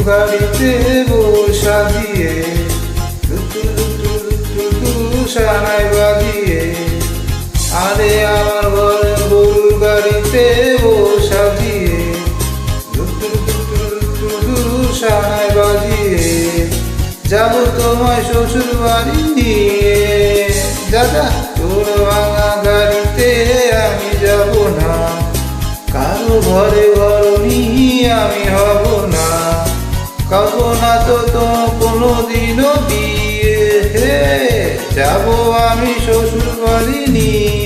গাড়িতে বসা দিয়ে সানাই বাজিয়ে, আরে আমার ঘরে গরুর গাড়িতে বসা দিয়ে সানাই বাজিয়ে যাবো তোমায় শ্বশুর বাড়ি নিয়ে। দাদা তোর ভাঙা গাড়িতে আমি যাব না, কারো ঘরে ঘরনি আমি হব না, কব না তো কোনোদিনও বিয়ে, যাব আমি শ্বশুর বাড়ি নিয়ে।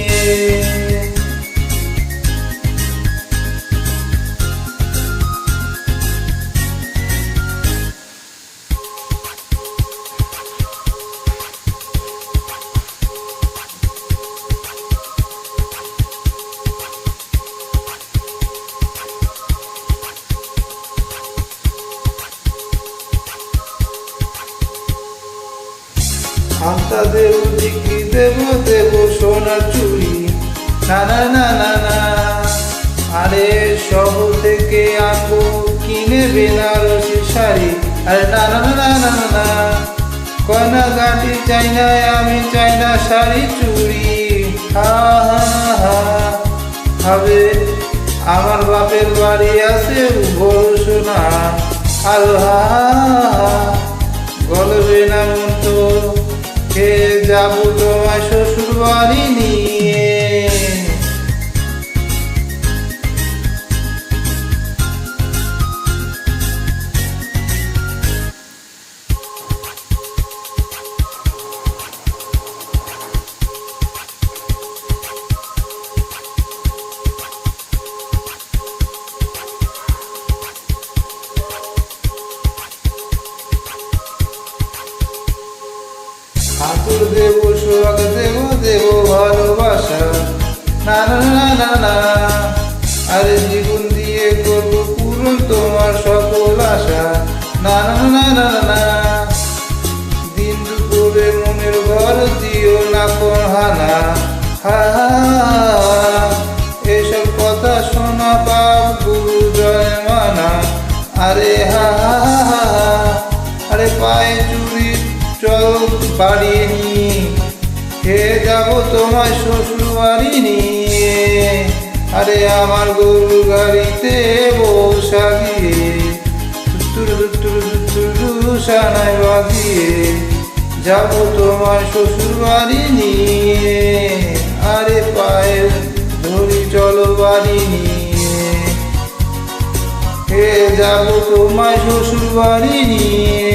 আলতা দেব, টিকি দেব, দেব সোনার চুড়ি, না না না না না, আরে শহর থেকে আনবো কিনে বেনারসি শাড়ি, আরে না না না না না না, কয়না গাটি চাই না, আমি চাই না শাড়ি চুড়ি। হা হা হা হবে আমার বাপের বাড়ি আছে বড় সোনা, আর হা গলবে না মন তো, যাব তোমায় শ্বশুর বাড়ি নিয়ে। আদর দেব, সোহাগ দেব, দেব ভালোবাসা, না না না না না, আরে জীবন দিয়ে করবো পূরণ তোমার সকল আশা, না না না না না না, দিন দুপুরে মনের ঘর দিও না কোন হানা, হা এসব কথা শোনা পাপ গুরু জয় মানা, আরে হা আরে পায়ে চুরি চল বাড়ি নিয়ে, যাব তোমায় শ্বশুর বাড়ি নিয়ে, আরে আমার গরু গাড়িতে বসা দিয়ে সানাই বাজিয়ে যাব তোমায় শ্বশুর বাড়ি নিয়ে, আরে পায়ে ধরি চলো বাড়ি নিয়ে, যাব তোমায় শ্বশুর বাড়ি নিয়ে,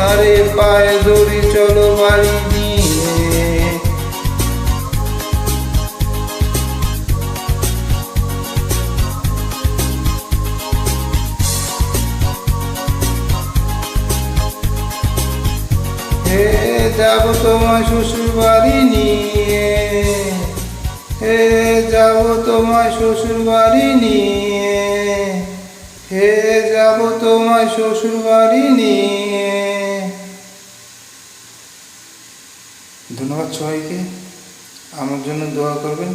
আরে পায়ে ধরি চলো বাড়ি নিয়ে। যাব তোমায় শ্বশুর বাড়ি নিয়ে, যাব তোমায় শ্বশুর বাড়ি নিয়ে, যাব তোমায় শ্বশুর বাড়ি নিয়ে। ধন্যবাদ সবাইকে, আমার জন্য দোয়া করবেন।